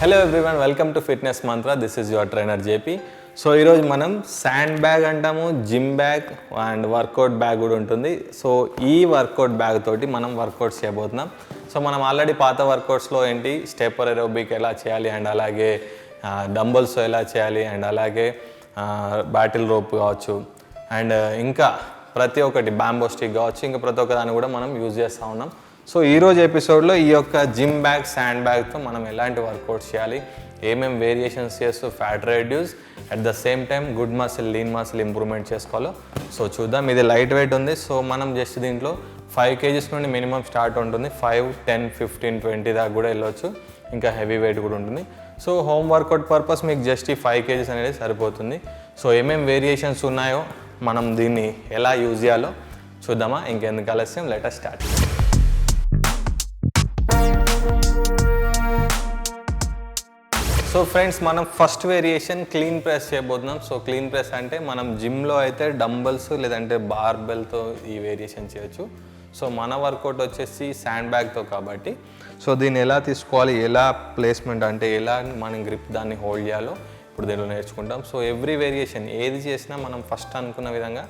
Hello everyone, welcome to fitness Mantra. This is your trainer JP. So ఈరోజు మనం sand bag అంటాము, gym bag and workout bag కూడా ఉంటుంది. So ఈ work out bag తోటి మనం వర్కౌట్స్ చేయబోతున్నాం. సో మనం ఆల్రెడీ పాత వర్కౌట్స్లో ఏంటి స్టెప్పర్ ఏరోబిక్ ఎలా చేయాలి అండ్ అలాగే డంబల్స్ ఎలా చేయాలి అండ్ అలాగే బ్యాటిల్ రోప్ కావచ్చు అండ్ ఇంకా ప్రతి ఒక్కటి బ్యాంబో స్టిక్ కావచ్చు, ఇంకా ప్రతి ఒక్క దాన్ని కూడా మనం యూజ్ చేస్తూ ఉన్నాం. సో ఈరోజు ఎపిసోడ్లో ఈ యొక్క జిమ్ బ్యాగ్, శాండ్ బ్యాగ్తో మనం ఎలాంటి వర్కౌట్స్ చేయాలి, ఏమేమి వేరియేషన్స్ చేస్తూ fat reduce at the same time good muscle, lean muscle improvement చేసుకోవాలో సో చూద్దాం. ఇది లైట్ వెయిట్ ఉంది. సో మనం జస్ట్ దీంట్లో 5 kgs నుండి మినిమం స్టార్ట్ ఉంటుంది. 5, 10, 15, 20 దాకా కూడా వెళ్ళొచ్చు. ఇంకా హెవీ వెయిట్ కూడా ఉంటుంది. సో హోమ్ వర్కౌట్ పర్పస్ మీకు జస్ట్ ఈ 5 kgs అనేది సరిపోతుంది. సో ఏమేమి వేరియేషన్స్ ఉన్నాయో మనం దీన్ని ఎలా యూజ్ చేయాలో చూద్దామా. ఇంకెందుకు ఆలస్యం, let us start. So friends, మనం ఫస్ట్ వేరియేషన్ క్లీన్ ప్రెస్ చేయబోతున్నాం. సో క్లీన్ ప్రెస్ అంటే మనం జిమ్లో అయితే డంబల్స్ లేదంటే బార్బెల్తో ఈ వేరియేషన్ చేయొచ్చు. సో మన వర్కౌట్ వచ్చేసి శాండ్ బ్యాగ్తో కాబట్టి సో దీన్ని ఎలా తీసుకోవాలి, ఎలా ప్లేస్మెంట్ అంటే ఎలా మనం గ్రిప్ దాన్ని హోల్డ్ చేయాలో ఇప్పుడు దీనిలో నేర్చుకుంటాం. సో ఎవ్రీ వేరియేషన్ ఏది చేసినా మనం ఫస్ట్ అనుకున్న విధంగా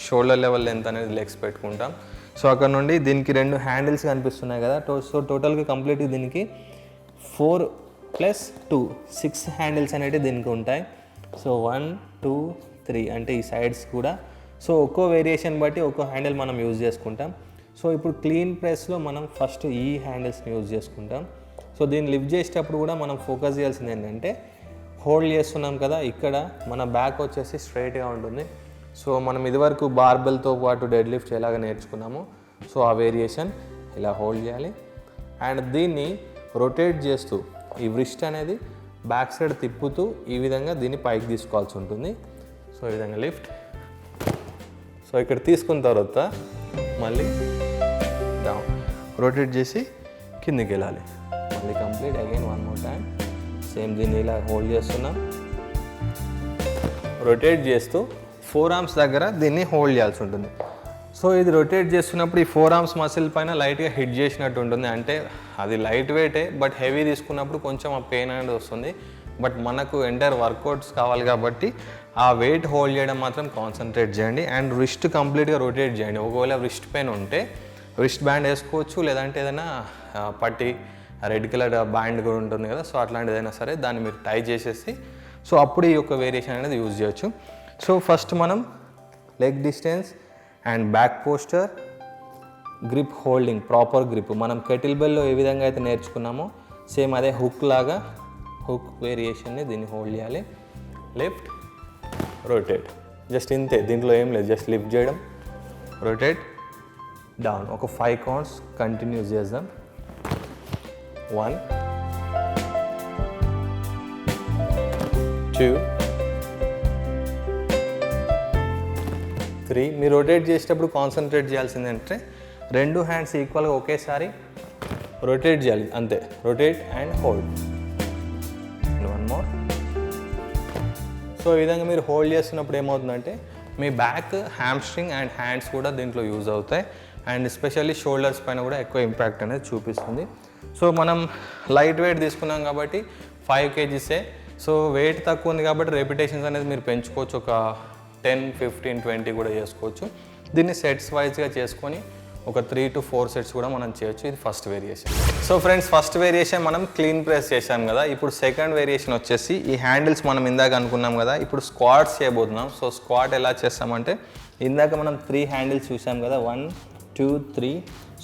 షోల్డర్ లెవెల్ లెంత్ అనేది లెగ్స్ పెట్టుకుంటాం. సో అక్కడ నుండి దీనికి 2 హ్యాండిల్స్ కనిపిస్తున్నాయి కదా. సో టోటల్గా కంప్లీట్గా దీనికి 4+2 6 హ్యాండిల్స్ అనేవి దీనికి ఉంటాయి. సో 1, 2, 3 అంటే ఈ సైడ్స్ కూడా. సో ఒక్కో వేరియేషన్ బట్టి ఒక్కో హ్యాండిల్ మనం యూజ్ చేసుకుంటాం. సో ఇప్పుడు క్లీన్ ప్రెస్లో మనం ఫస్ట్ ఈ హ్యాండిల్స్ని యూజ్ చేసుకుంటాం. సో దీన్ని లిఫ్ట్ చేసేటప్పుడు కూడా మనం ఫోకస్ చేయాల్సింది ఏంటంటే హోల్డ్ చేస్తున్నాం కదా, ఇక్కడ మన బ్యాక్ వచ్చేసి స్ట్రైట్గా ఉంటుంది. సో మనం ఇదివరకు బార్బెల్తో పాటు డెడ్ లిఫ్ట్ ఎలాగ నేర్చుకున్నాము. సో ఆ వేరియేషన్ ఇలా హోల్డ్ చేయాలి అండ్ దీన్ని రొటేట్ చేస్తూ ఈ వ్రిస్ట్ అనేది బ్యాక్ సైడ్ తిప్పుతూ ఈ విధంగా దీన్ని పైకి తీసుకోవాల్సి ఉంటుంది. సో ఈ విధంగా లిఫ్ట్. సో ఇక్కడ తీసుకున్న తర్వాత మళ్ళీ డౌన్ రొటేట్ చేసి కిందికి వెళ్ళాలి. మళ్ళీ complete again 1 more time. Same దీన్ని ఇలా హోల్డ్ చేస్తున్నాం, రొటేట్ చేస్తూ 4 arms దగ్గర దీన్ని హోల్డ్ చేయాల్సి ఉంటుంది. సో ఇది రొటేట్ చేస్తున్నప్పుడు ఈ 4 arms మసిల్ పైన లైట్గా హిట్ చేసినట్టు ఉంటుంది. అంటే అది లైట్ వెయిటే, బట్ హెవీ తీసుకున్నప్పుడు కొంచెం ఆ పెయిన్ అనేది వస్తుంది. బట్ మనకు ఎంటైర్ వర్కౌట్స్ కావాలి కాబట్టి ఆ వెయిట్ హోల్డ్ చేయడం మాత్రం కాన్సన్ట్రేట్ చేయండి అండ్ రిస్ట్ కంప్లీట్గా రొటేట్ చేయండి. ఒకవేళ రిస్ట్ పెయిన్ ఉంటే రిస్ట్ బ్యాండ్ వేసుకోవచ్చు, లేదంటే ఏదైనా పట్టి రెడ్ కలర్ బ్యాండ్ కూడా ఉంటుంది కదా. సో అట్లాంటిది ఏదైనా సరే దాన్ని మీరు టై చేసేసి సో అప్పుడు ఈ యొక్క వేరియేషన్ అనేది యూజ్ చేయొచ్చు. సో ఫస్ట్ మనం leg distance and back poster, grip holding, proper grip మనం కెటిల్ బెల్లో ఏ విధంగా అయితే నేర్చుకున్నామో సేమ్ అదే హుక్ లాగా హుక్ వేరియేషన్ని దీన్ని హోల్డ్ చేయాలి. లిఫ్ట్, రొటేట్, జస్ట్ ఇంతే, దీంట్లో ఏం లేదు, జస్ట్ లిఫ్ట్ చేయడం, రొటేట్, డౌన్. ఒక 5 counts కంటిన్యూస్ చేద్దాం. 1, 2, 3. మీరు రొటేట్ చేసేటప్పుడు కాన్సన్ట్రేట్ చేయాల్సింది అంటే 2 హ్యాండ్స్ ఈక్వల్గా ఒకేసారి రొటేట్ చేయాలి, అంతే. Rotate and hold. 1 more. So ఈ విధంగా మీరు హోల్డ్ చేస్తున్నప్పుడు ఏమవుతుందంటే మీ బ్యాక్, హ్యామ్స్ట్రింగ్ అండ్ హ్యాండ్స్ కూడా దీంట్లో యూజ్ అవుతాయి అండ్ ఎస్పెషల్లీ షోల్డర్స్ పైన కూడా ఎక్కువ ఇంపాక్ట్ అనేది చూపిస్తుంది. సో మనం లైట్ వెయిట్ తీసుకున్నాం కాబట్టి 5 kgs. సో వెయిట్ తక్కువ ఉంది కాబట్టి రెపిటేషన్స్ అనేది మీరు పెంచుకోవచ్చు. ఒక 10, 15, 20 కూడా చేసుకోవచ్చు. దీన్ని సెట్స్ వైజ్గా చేసుకొని ఒక 3 to 4 sets కూడా మనం చేయొచ్చు. ఇది first variation. So friends, first variation మనం క్లీన్ ప్రెస్ చేసాం కదా. ఇప్పుడు సెకండ్ వేరియేషన్ వచ్చేసి ఈ హ్యాండిల్స్ మనం ఇందాక అనుకున్నాం కదా, ఇప్పుడు స్క్వాట్స్ చేయబోతున్నాం. సో స్క్వాట్ ఎలా చేస్తామంటే ఇందాక మనం 3 హ్యాండిల్స్ చూసాం కదా, 1, 2, 3.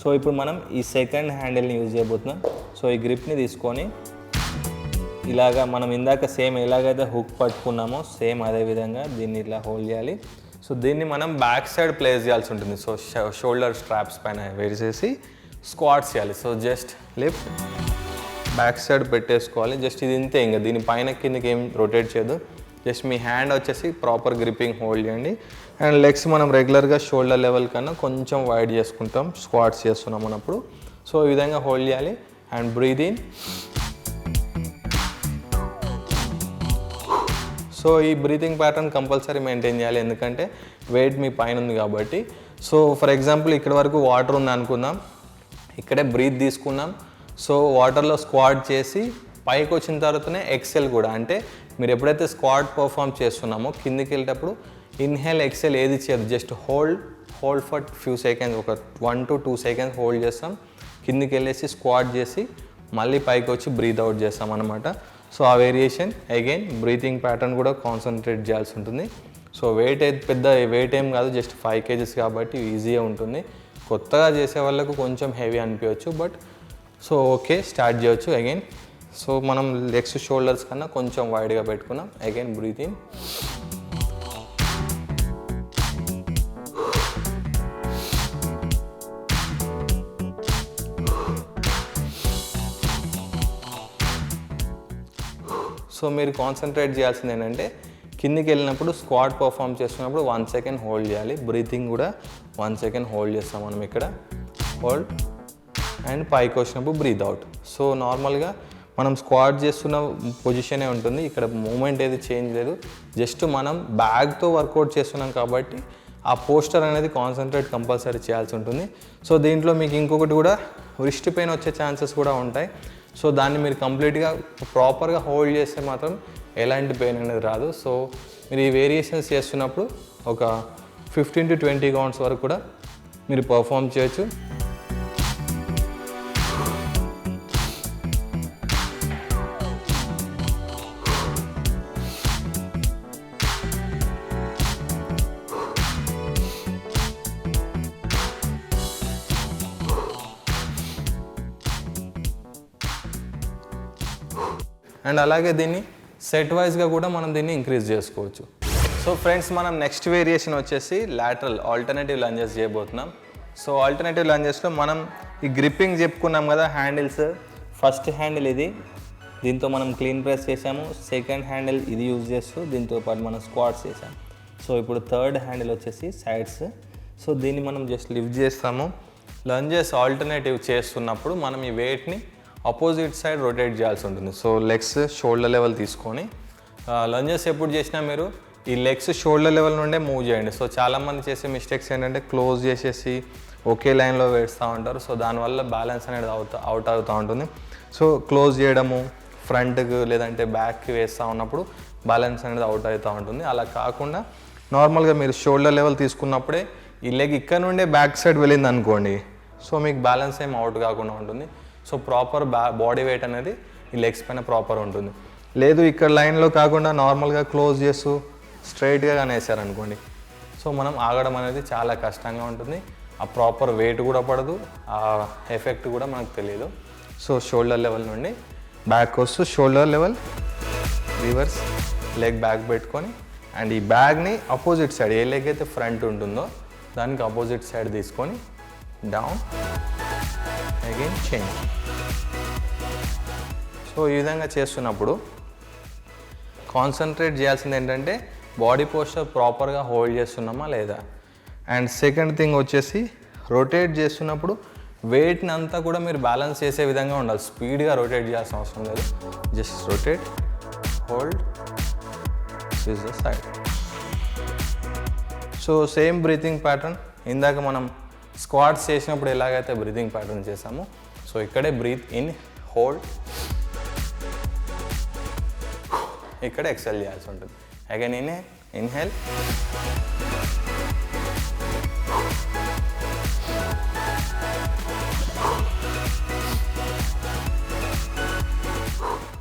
సో ఇప్పుడు మనం ఈ సెకండ్ హ్యాండిల్ని యూజ్ చేయబోతున్నాం. సో ఈ గ్రిప్ని తీసుకొని ఇలాగా మనం ఇందాక సేమ్ ఎలాగైతే హుక్ పట్టుకున్నామో సేమ్ అదే విధంగా దీన్ని ఇలా హోల్డ్ చేయాలి. సో దీన్ని మనం బ్యాక్ సైడ్ ప్లేస్ చేయాల్సి ఉంటుంది. సో షోల్డర్ స్ట్రాప్స్ పైన వేసేసి స్క్వాట్స్ చేయాలి. So just lift, back side పెట్టేసుకోవాలి. జస్ట్ ఇది ఇంతే, ఇంకా దీని పైన కిందకి ఏం రొటేట్ చేయదు. జస్ట్ మీ హ్యాండ్ వచ్చేసి ప్రాపర్ గ్రిప్పింగ్ హోల్డ్ చేయండి అండ్ లెగ్స్ మనం రెగ్యులర్గా షోల్డర్ లెవెల్ కన్నా కొంచెం వైడ్ చేసుకుంటాం స్క్వాట్స్ చేస్తున్నాం అన్నప్పుడు. సో ఈ విధంగా హోల్డ్ చేయాలి అండ్ బ్రీద్ ఇన్. సో ఈ బ్రీతింగ్ ప్యాటర్న్ కంపల్సరీ మెయింటైన్ చేయాలి, ఎందుకంటే వెయిట్ మీ పైన ఉంది కాబట్టి. సో ఫర్ ఎగ్జాంపుల్ ఇక్కడ వరకు వాటర్ ఉంది అనుకుందాం, ఇక్కడే బ్రీత్ తీసుకున్నాం. సో వాటర్లో స్క్వాట్ చేసి పైకి వచ్చిన తర్వాతనే ఎక్సెల్ కూడా, అంటే మీరు ఎప్పుడైతే స్క్వాట్ పర్ఫామ్ చేస్తున్నామో కిందికి వెళ్ళేటప్పుడు ఇన్హేల్ ఎక్సెల్ ఏది చేయదు, just hold for few seconds, ఒక 1 to 2 seconds హోల్డ్ చేస్తాం, కిందికి వెళ్ళేసి స్క్వాట్ చేసి మళ్ళీ పైకి వచ్చి బ్రీత్ అవుట్ చేస్తాం అనమాట. సో ఆ వేరియేషన్ అగైన్ బ్రీతింగ్ ప్యాటర్న్ కూడా కాన్సన్ట్రేట్ చేయాల్సి ఉంటుంది. సో పెద్ద వెయిట్ ఏం కాదు, జస్ట్ 5 kgs కాబట్టి ఈజీగా ఉంటుంది. కొత్తగా చేసే వాళ్ళకు కొంచెం హెవీ అనిపించవచ్చు, బట్ సో ఓకే స్టార్ట్ చేయొచ్చు అగైన్. సో మనం లెగ్స్ షోల్డర్స్ కన్నా కొంచెం వైడ్గా పెట్టుకున్నాం. అగైన్ బ్రీత్ ఇన్, సో మీరు కాన్సన్ట్రేట్ చేయాల్సింది ఏంటంటే కిందికి వెళ్ళినప్పుడు స్క్వాట్ పర్ఫామ్ చేస్తున్నప్పుడు 1 second హోల్డ్ చేయాలి, బ్రీతింగ్ కూడా 1 second హోల్డ్ చేస్తాం మనం ఇక్కడ, హోల్డ్ అండ్ పైకి వచ్చినప్పుడు బ్రీత్ అవుట్. సో నార్మల్గా మనం స్క్వాట్ చేస్తున్న పొజిషనే ఉంటుంది, ఇక్కడ మూమెంట్ ఏది చేంజ్ లేదు, జస్ట్ మనం బ్యాగ్తో వర్కౌట్ చేస్తున్నాం కాబట్టి ఆ పోస్టర్ అనేది కాన్సన్ట్రేట్ కంపల్సరీ చేయాల్సి ఉంటుంది. సో దీంట్లో మీకు ఇంకొకటి కూడా రిస్ట్ పెయిన్ వచ్చే ఛాన్సెస్ కూడా ఉంటాయి. సో దాన్ని మీరు కంప్లీట్గా ప్రాపర్గా హోల్డ్ చేస్తే మాత్రం ఎలాంటి పెయిన్ అనేది రాదు. సో మీరు ఈ వేరియేషన్స్ చేస్తున్నప్పుడు ఒక 15 to 20 counts వరకు కూడా మీరు పర్ఫామ్ చేయొచ్చు. అండ్ అలాగే దీన్ని సెట్ వైజ్గా కూడా మనం దీన్ని ఇంక్రీజ్ చేసుకోవచ్చు. సో ఫ్రెండ్స్, మనం నెక్స్ట్ వేరియేషన్ వచ్చేసి లాటరల్ ఆల్టర్నేటివ్ లంజెస్ చేయబోతున్నాం. సో ఆల్టర్నేటివ్ లంజెస్లో మనం ఈ గ్రిప్పింగ్ చెప్పుకున్నాం కదా, హ్యాండిల్స్, ఫస్ట్ హ్యాండిల్ ఇది, దీంతో మనం క్లీన్ ప్రెస్ చేసాము. సెకండ్ హ్యాండిల్ ఇది యూజ్ చేస్తూ దీంతో పాటు మనం స్క్వాట్స్ చేసాము. సో ఇప్పుడు థర్డ్ హ్యాండిల్ వచ్చేసి సైడ్స్. సో దీన్ని మనం జస్ట్ లిఫ్ట్ చేస్తాము. లంజెస్ ఆల్టర్నేటివ్ చేస్తున్నప్పుడు మనం ఈ వెయిట్ని అపోజిట్ సైడ్ రొటేట్ చేయాల్సి ఉంటుంది. సో లెగ్స్ షోల్డర్ లెవెల్ తీసుకొని లంజెస్ ఎప్పుడు చేసినా మీరు ఈ లెగ్స్ షోల్డర్ లెవెల్ నుండే మూవ్ చేయండి. సో చాలామంది చేసే మిస్టేక్స్ ఏంటంటే క్లోజ్ చేసేసి ఒకే లైన్లో వేస్తూ ఉంటారు. సో దానివల్ల బ్యాలెన్స్ అనేది అవుట్ అవుతూ ఉంటుంది. సో క్లోజ్ చేయడము, ఫ్రంట్కి లేదంటే బ్యాక్కి వేస్తూ ఉన్నప్పుడు బ్యాలెన్స్ అనేది అవుట్ అవుతూ ఉంటుంది. అలా కాకుండా నార్మల్గా మీరు షోల్డర్ లెవెల్ తీసుకున్నప్పుడే ఈ లెగ్ ఇక్కడ నుండే బ్యాక్ సైడ్ వెళ్ళింది అనుకోండి, సో మీకు బ్యాలెన్స్ ఏం అవుట్ కాకుండా ఉంటుంది. సో ప్రాపర్ బాడీ వెయిట్ అనేది ఈ లెగ్స్ పైన ప్రాపర్ ఉంటుంది. లేదు ఇక్కడ లైన్లో కాకుండా నార్మల్గా క్లోజ్ చేస్తూ స్ట్రైట్గా కానీ వేసారనుకోండి, సో మనం ఆగడం అనేది చాలా కష్టంగా ఉంటుంది. ఆ ప్రాపర్ వెయిట్ కూడా పడదు, ఆ ఎఫెక్ట్ కూడా మనకు తెలియదు. సో షోల్డర్ లెవెల్ నుండి బ్యాక్ వస్తూ shoulder level reverse leg back పెట్టుకొని అండ్ ఈ బ్యాగ్ని అపోజిట్ సైడ్, ఏ లెగ్ అయితే ఫ్రంట్ ఉంటుందో దానికి అపోజిట్ సైడ్ తీసుకొని డౌన్ అగైన్ చేంజ్. సో ఈ విధంగా చేస్తున్నప్పుడు కాన్సన్ట్రేట్ చేయాల్సింది ఏంటంటే బాడీ పోస్చర్ ప్రాపర్గా హోల్డ్ చేస్తున్నామా లేదా. అండ్ సెకండ్ థింగ్ వచ్చేసి రొటేట్ చేస్తున్నప్పుడు వెయిట్ని అంతా కూడా మీరు బ్యాలెన్స్ చేసే విధంగా ఉండాలి. స్పీడ్గా రొటేట్ చేయాల్సిన అవసరం లేదు, just rotate, hold, switch the side. So same breathing pattern ఇందాక మనం స్క్వాట్స్ చేసినప్పుడు ఎలాగైతే బ్రీతింగ్ ప్యాటర్న్ చేసామో, సో ఇక్కడే బ్రీత్ ఇన్, హోల్డ్, ఇక్కడ ఎక్సెల్ చేయాల్సి ఉంటుంది. అగైన్ ఇన్హేల్,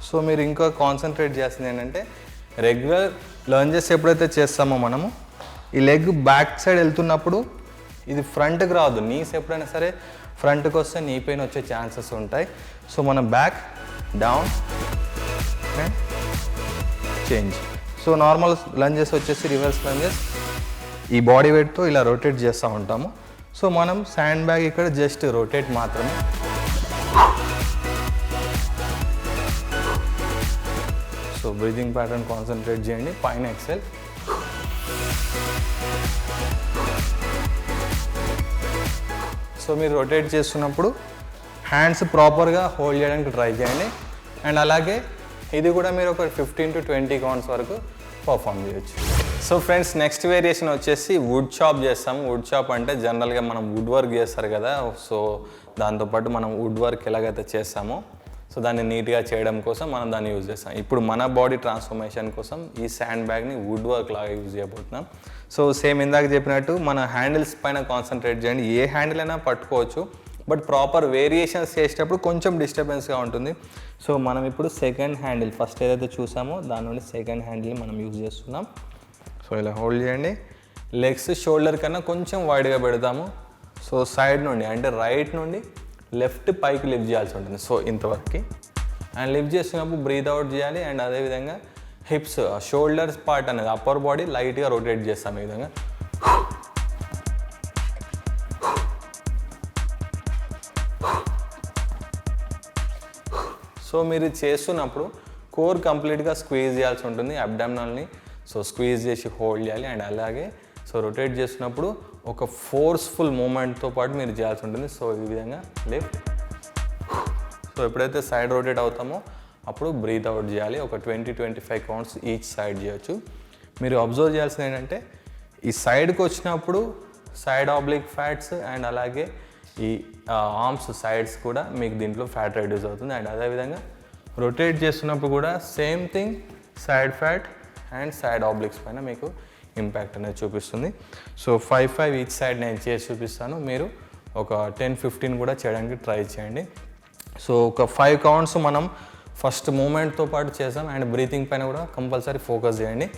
సో మీరు ఇంకా కాన్సన్ట్రేట్ చేయాల్సింది ఏంటంటే రెగ్యులర్ లంజెస్ ఎప్పుడైతే చేస్తామో మనము ఈ లెగ్ బ్యాక్ సైడ్ వెళ్తున్నప్పుడు ఇది ఫ్రంట్కి రావద్దు. నీస్ ఎప్పుడైనా సరే ఫ్రంట్కి వస్తే నీ పెయిన్ వచ్చే ఛాన్సెస్ ఉంటాయి. సో మనం back, down and change. So normal lunges వచ్చేసి రివర్స్ లంజెస్ ఈ బాడీ వెయిట్తో ఇలా రొటేట్ చేస్తూ ఉంటాము. సో మనం శాండ్ బ్యాగ్ ఇక్కడ జస్ట్ రొటేట్ మాత్రమే. సో బ్రీతింగ్ ప్యాటర్న్ కాన్సన్ట్రేట్ చేయండి, పైన ఎక్సెల్. సో మీరు రొటేట్ చేస్తున్నప్పుడు హ్యాండ్స్ ప్రాపర్గా హోల్డ్ చేయడానికి ట్రై చేయండి. అండ్ అలాగే ఇది కూడా మీరు ఒక 15 to 20 counts వరకు పర్ఫామ్ చేయొచ్చు. సో ఫ్రెండ్స్, నెక్స్ట్ వేరియేషన్ వచ్చేసి వుడ్ చాప్ చేస్తాము. వుడ్ చాప్ అంటే జనరల్గా మనం వుడ్ వర్క్ చేస్తారు కదా, సో దాంతోపాటు మనం వుడ్ వర్క్ ఎలాగైతే చేస్తామో సో దాన్ని నీట్గా చేయడం కోసం మనం దాన్ని యూజ్ చేస్తాం. ఇప్పుడు మన బాడీ ట్రాన్స్ఫర్మేషన్ కోసం ఈ శాండ్ బ్యాగ్ని వుడ్ వర్క్ లాగా యూజ్ చేయబోతున్నాం. సో సేమ్ ఇందాక చెప్పినట్టు మన హ్యాండిల్స్ పైన కాన్సన్ట్రేట్ చేయండి. ఏ హ్యాండిల్ అయినా పట్టుకోవచ్చు, బట్ ప్రాపర్ వేరియేషన్స్ చేసేటప్పుడు కొంచెం డిస్టర్బెన్స్గా ఉంటుంది. సో మనం ఇప్పుడు సెకండ్ హ్యాండిల్ ఫస్ట్ ఏదైతే చూసామో దాని నుండి సెకండ్ హ్యాండిల్ మనం యూజ్ చేస్తున్నాం. సో ఇలా హోల్డ్ చేయండి. లెగ్స్ షోల్డర్ కన్నా కొంచెం వైడ్గా పెడతాము. సో సైడ్ నుండి అంటే రైట్ నుండి లెఫ్ట్ పైకి లిఫ్ట్ చేయాల్సి ఉంటుంది. సో ఇంతవరకు అండ్ లిఫ్ట్ చేస్తున్నప్పుడు బ్రీత్ అవుట్ చేయాలి. అండ్ అదేవిధంగా హిప్స్ షోల్డర్స్ పార్ట్ అనేది అప్పర్ బాడీ లైట్గా రొటేట్ చేస్తాం ఈ విధంగా. సో మీరు చేస్తున్నప్పుడు కోర్ కంప్లీట్గా స్క్వీజ్ చేయాల్సి ఉంటుంది అబ్డామినల్ని. సో స్క్వీజ్ చేసి హోల్డ్ చేయాలి. అండ్ అలాగే సో రొటేట్ చేస్తున్నప్పుడు ఒక ఫోర్స్ఫుల్ మూమెంట్తో పాటు మీరు చేయాల్సి ఉంటుంది. సో ఈ విధంగా లిఫ్ట్. సో ఎప్పుడైతే సైడ్ రొటేట్ అవుతామో అప్పుడు బ్రీత్ అవుట్ చేయాలి. ఒక 20-25 కౌంట్స్ ఈచ్ సైడ్ చేయొచ్చు. మీరు అబ్జర్వ్ చేయాల్సింది ఏంటంటే ఈ సైడ్కి వచ్చినప్పుడు సైడ్ ఆబ్లిక్ ఫ్యాట్స్ అండ్ అలాగే ఈ ఆర్మ్స్ సైడ్స్ కూడా మీకు దీంట్లో ఫ్యాట్ రెడ్యూస్ అవుతుంది. అండ్ అదేవిధంగా రొటేట్ చేస్తున్నప్పుడు కూడా same thing side fat and side obliques పైన మీకు ఇంపాక్ట్ అనేది చూపిస్తుంది. సో 5 ఈచ్ సైడ్ నేను చేసి చూపిస్తాను. మీరు ఒక 10-15 కూడా చేయడానికి ట్రై చేయండి. సో ఒక 5 కౌంట్స్ మనం ఫస్ట్ మూమెంట్తో పాటు చేసాం. అండ్ బ్రీతింగ్ పైన కూడా కంపల్సరీ ఫోకస్ చేయండి.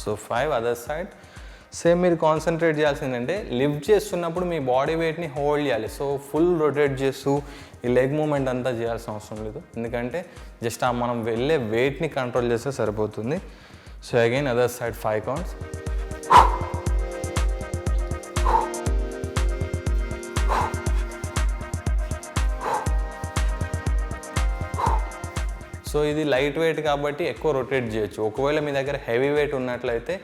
సో 5 అదర్ సైడ్ సేమ్ మీరు కాన్సన్ట్రేట్ చేయాల్సిందంటే లిఫ్ట్ చేస్తున్నప్పుడు మీ బాడీ వెయిట్ని హోల్డ్ చేయాలి. సో ఫుల్ రొటేట్ చేస్తూ ఈ లెగ్ మూమెంట్ అంతా చేయాల్సిన అవసరం లేదు, ఎందుకంటే జస్ట్ మనం వెళ్ళే వెయిట్ని కంట్రోల్ చేస్తే సరిపోతుంది. So again other side 5 counts. So ఇది లైట్ వెయిట్ కాబట్టి ఎక్కువ రొటేట్ చేయొచ్చు. ఒకవేళ మీ దగ్గర హెవీ వెయిట్ ఉన్నట్లయితే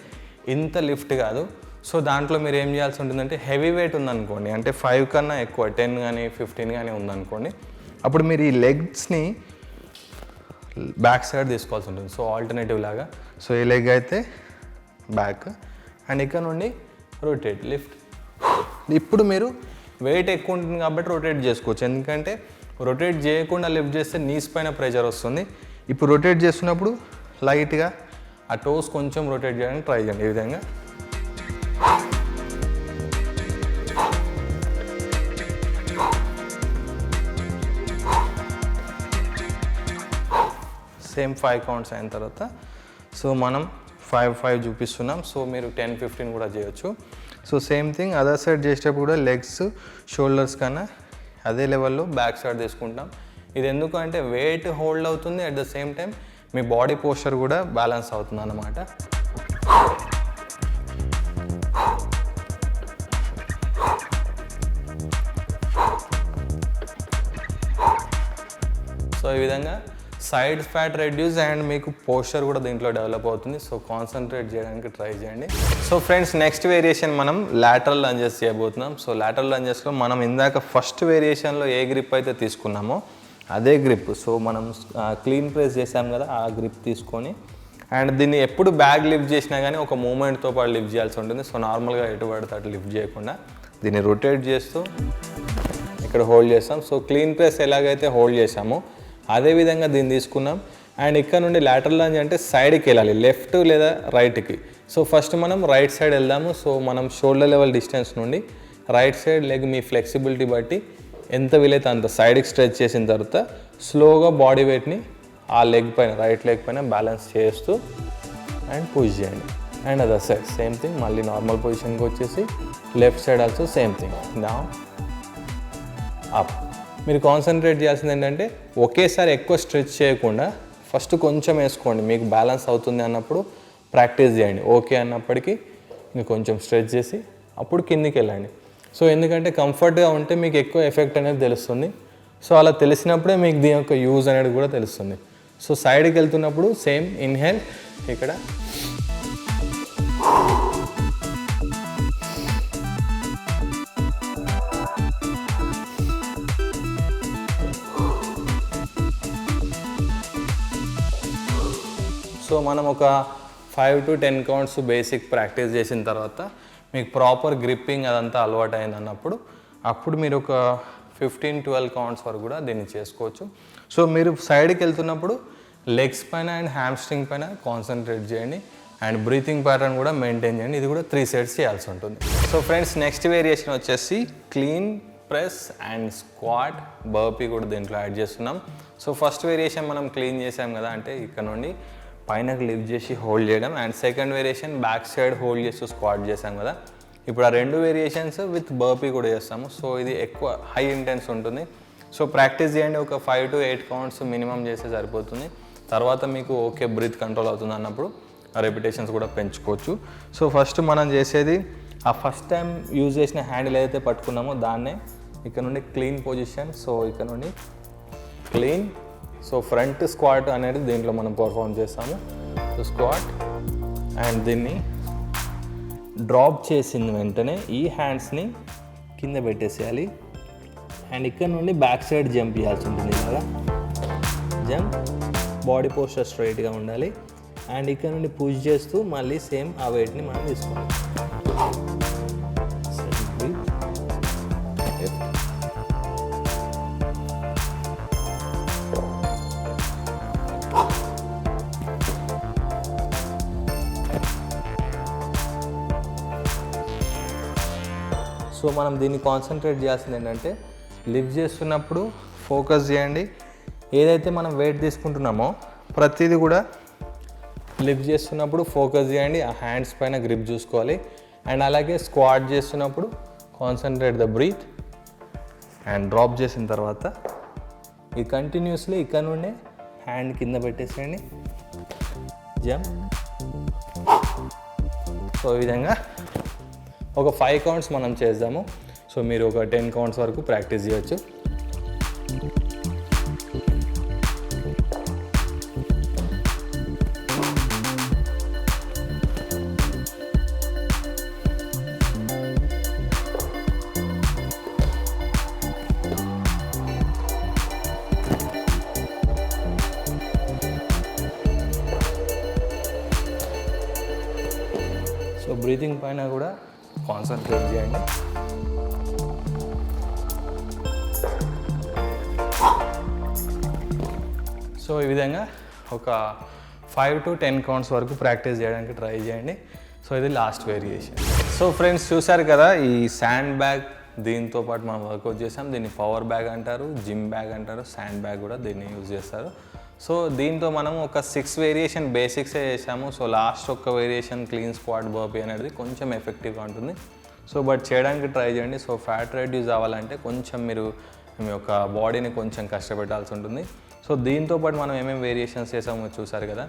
ఇంత లిఫ్ట్ కాదు. సో దాంట్లో మీరు ఏం చేయాల్సి ఉంటుందంటే హెవీ వెయిట్ ఉందనుకోండి, అంటే 5 కన్నా ఎక్కువ 10 కానీ 15 కానీ ఉందనుకోండి, అప్పుడు మీరు ఈ లెగ్స్ని బ్యాక్ సైడ్ తీసుకోవాల్సి ఉంటుంది. సో ఆల్టర్నేటివ్ లాగా. సో ఈ లెగ్ అయితే బ్యాక్ అండ్ ఇక్కడ నుండి రొటేట్ లిఫ్ట్. ఇప్పుడు మీరు వెయిట్ ఎక్కువ ఉంటుంది కాబట్టి రొటేట్ చేసుకోవచ్చు, ఎందుకంటే రొటేట్ చేయకుండా లిఫ్ట్ చేస్తే నీస్ పైన ప్రెషర్ వస్తుంది. ఇప్పుడు రొటేట్ చేస్తున్నప్పుడు లైట్గా ఆ టోస్ కొంచెం రొటేట్ చేయడానికి ట్రై చేయండి ఈ విధంగా. సేమ్ 5 కౌంట్స్ అయిన తర్వాత సో మనం 5 చూపిస్తున్నాం. సో మీరు 10-15 కూడా చేయొచ్చు. So same thing other side చేసేటప్పుడు కూడా లెగ్స్ షోల్డర్స్ కన్నా అదే లెవెల్లో బ్యాక్ సైడ్ తీసుకుంటాం. ఇది ఎందుకు అంటే వెయిట్ హోల్డ్ అవుతుంది, at the same time me body posture కూడా బ్యాలెన్స్ అవుతుంది అన్నమాట. సో ఈ విధంగా సైడ్ ఫ్యాట్ రెడ్యూస్ అండ్ మీకు పోస్చర్ కూడా దీంట్లో డెవలప్ అవుతుంది. సో కాన్సన్ట్రేట్ చేయడానికి ట్రై చేయండి. సో ఫ్రెండ్స్, నెక్స్ట్ వేరియేషన్ మనం లాటరల్ లంజెస్ చేయబోతున్నాం. సో లాటరల్ లంజెస్లో మనం ఇందాక ఫస్ట్ వేరియేషన్లో ఏ గ్రిప్ అయితే తీసుకున్నామో అదే గ్రిప్. సో మనం క్లీన్ ప్రెస్ చేసాం కదా, ఆ గ్రిప్ తీసుకొని అండ్ దీన్ని ఎప్పుడు బ్యాగ్ లిఫ్ట్ చేసినా కానీ ఒక మూమెంట్తో పాటు లిఫ్ట్ చేయాల్సి ఉంటుంది. సో నార్మల్గా ఎటు పడితే అటు లిఫ్ట్ చేయకుండా దీన్ని రొటేట్ చేస్తూ ఇక్కడ హోల్డ్ చేస్తాం. సో క్లీన్ ప్రెస్ ఎలాగైతే హోల్డ్ చేసామో అదేవిధంగా దీన్ని తీసుకున్నాం. అండ్ ఇక్కడ నుండి లాటరల్ లంజ్ అంటే సైడ్కి వెళ్ళాలి, లెఫ్ట్ లేదా రైట్కి. సో ఫస్ట్ మనం రైట్ సైడ్ వెళ్దాము. సో మనం షోల్డర్ లెవెల్ డిస్టెన్స్ నుండి రైట్ సైడ్ లెగ్ మీ ఫ్లెక్సిబిలిటీ బట్టి ఎంత వీలైతే అంత సైడ్కి స్ట్రెచ్ చేసిన తర్వాత స్లోగా బాడీ వెయిట్ని ఆ లెగ్ పైన రైట్ లెగ్ పైన బ్యాలెన్స్ చేస్తూ అండ్ పుష్ చేయండి. And other side same thing, మళ్ళీ నార్మల్ పొజిషన్కి వచ్చేసి left side also same thing, down up. మీరు కాన్సన్ట్రేట్ చేయాల్సింది ఏంటంటే ఒకేసారి ఎక్కువ స్ట్రెచ్ చేయకుండా ఫస్ట్ కొంచెం వేసుకోండి. మీకు బ్యాలెన్స్ అవుతుంది అన్నప్పుడు ప్రాక్టీస్ చేయండి. ఓకే అన్నప్పటికీ ఇంకా కొంచెం స్ట్రెచ్ చేసి అప్పుడు కిందికి వెళ్ళండి. సో ఎందుకంటే కంఫర్ట్గా ఉంటే మీకు ఎక్కువ ఎఫెక్ట్ అనేది తెలుస్తుంది. సో అలా తెలిసినప్పుడే మీకు దీని యొక్క యూజ్ అనేది కూడా తెలుస్తుంది. సో సైడ్కి వెళ్తున్నప్పుడు సేమ్ ఇన్హేల్ ఇక్కడ, సో మనం ఒక 5 to 10 కౌంట్స్ బేసిక్ ప్రాక్టీస్ చేసిన తర్వాత మీకు ప్రాపర్ గ్రిప్పింగ్ అదంతా అలవాటు అయింది అన్నప్పుడు అప్పుడు మీరు ఒక 15-12 కౌంట్స్ వరకు కూడా దీన్ని చేసుకోవచ్చు. సో మీరు సైడ్కి వెళ్తున్నప్పుడు లెగ్స్ పైన అండ్ హ్యామ్స్ట్రింగ్ పైన కాన్సన్ట్రేట్ చేయండి అండ్ బ్రీతింగ్ ప్యాటర్న్ కూడా మెయింటైన్ చేయండి. ఇది కూడా 3 సెట్స్ చేయాల్సి ఉంటుంది. సో ఫ్రెండ్స్, నెక్స్ట్ వేరియేషన్ వచ్చేసి clean press and squat burpee కూడా దీంట్లో యాడ్ చేస్తున్నాం. సో ఫస్ట్ వేరియేషన్ మనం క్లీన్ చేసాం కదా, అంటే ఇక్కడ నుండి పైనకి లిఫ్ట్ చేసి హోల్డ్ చేయడం, and second variation back side hold చేస్తూ స్క్వాట్ చేసాం కదా. ఇప్పుడు ఆ 2 వేరియేషన్స్ విత్ బర్పీ కూడా చేస్తాము. సో ఇది ఎక్కువ హై ఇంటెన్స్ ఉంటుంది. సో ప్రాక్టీస్ చేయండి, ఒక 5 to 8 కౌంట్స్ మినిమం చేస్తే సరిపోతుంది. తర్వాత మీకు ఓకే బ్రీత్ కంట్రోల్ అవుతుంది అన్నప్పుడు ఆ రెపిటేషన్స్ కూడా పెంచుకోవచ్చు. సో ఫస్ట్ మనం చేసేది ఆ ఫస్ట్ టైం యూజ్ చేసిన హ్యాండిల్ ఏదైతే పట్టుకున్నామో దాన్నే ఇక్కడ నుండి క్లీన్ పొజిషన్. సో ఇక్కడ నుండి క్లీన్. సో ఫ్రంట్ స్క్వాట్ అనేది దీంట్లో మనం పర్ఫామ్ చేస్తాము. సో స్క్వాట్ అండ్ దీన్ని డ్రాప్ చేసిన వెంటనే ఈ హ్యాండ్స్ని కింద పెట్టేసేయాలి అండ్ ఇక్కడ నుండి బ్యాక్ సైడ్ జంప్ చేయాల్సి ఉంటుంది. ఇలాగా జంప్, బాడీ పోస్టర్ స్ట్రైట్గా ఉండాలి అండ్ ఇక్కడ నుండి పుష్ చేస్తూ మళ్ళీ సేమ్ ఆ వెయిట్ని మనం తీసుకోవాలి. సో మనం దీన్ని కాన్సన్ట్రేట్ చేయాల్సింది ఏంటంటే లిఫ్ట్ చేస్తున్నప్పుడు ఫోకస్ చేయండి. ఏదైతే మనం వెయిట్ తీసుకుంటున్నామో ప్రతిదీ కూడా లిఫ్ట్ చేస్తున్నప్పుడు ఫోకస్ చేయండి, ఆ హ్యాండ్స్ పైన గ్రిప్ చూసుకోవాలి. అండ్ అలాగే స్క్వాట్ చేస్తున్నప్పుడు concentrate the breath and drop చేసిన తర్వాత ఈ కంటిన్యూస్లీ ఇక్కడ నుండే హ్యాండ్ కింద పెట్టేసేయండి, జంప్. సో ఈ విధంగా ఒక 5 కౌంట్స్ మనం చేద్దాము. సో మీరు ఒక 10 కౌంట్స్ వరకు ప్రాక్టీస్ చేయొచ్చు. సో బ్రీతింగ్ పైన కూడా కాన్సన్ట్రేట్ చేయండి. సో ఈ విధంగా ఒక 5 to 10 కౌంట్స్ వరకు ప్రాక్టీస్ చేయడానికి ట్రై చేయండి. సో ఇది లాస్ట్ వేరియేషన్. సో ఫ్రెండ్స్, చూసారు కదా ఈ శాండ్ బ్యాగ్, దీంతో పాటు మనం వర్కౌట్ చేసాం. దీన్ని పవర్ బ్యాగ్ అంటారు, జిమ్ బ్యాగ్ అంటారు, శాండ్ బ్యాగ్ కూడా దీన్ని యూజ్ చేస్తారు. సో దీంతో మనం ఒక 6 వేరియేషన్ బేసిక్సే చేసాము. సో లాస్ట్ ఒక వేరియేషన్ క్లీన్ స్క్వాట్ బర్పీ అనేది కొంచెం ఎఫెక్టివ్గా ఉంటుంది. సో బట్ చేయడానికి ట్రై చేయండి. సో ఫ్యాట్ రెడ్యూస్ అవ్వాలంటే కొంచెం మీరు మీ యొక్క బాడీని కొంచెం కష్టపెట్టాల్సి ఉంటుంది. సో దీంతో పాటు మనం ఏమేమి వేరియేషన్స్ చేసామో చూసారు కదా.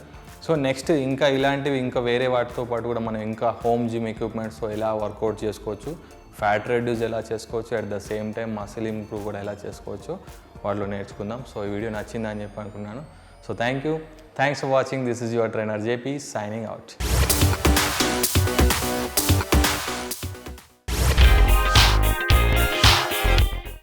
సో నెక్స్ట్ ఇంకా ఇలాంటివి ఇంకా వేరే వాటితో పాటు కూడా మనం ఇంకా హోమ్ జిమ్ ఎక్విప్మెంట్స్తో ఎలా వర్కౌట్ చేసుకోవచ్చు, ఫ్యాట్ రెడ్యూస్ ఎలా చేసుకోవచ్చు, at the same time muscle improve కూడా ఎలా చేసుకోవచ్చు వాటిలో నేర్చుకుందాం. సో ఈ వీడియో నచ్చిందని చెప్పి అనుకున్నాను. So thanks for watching. This is your trainer JP signing out.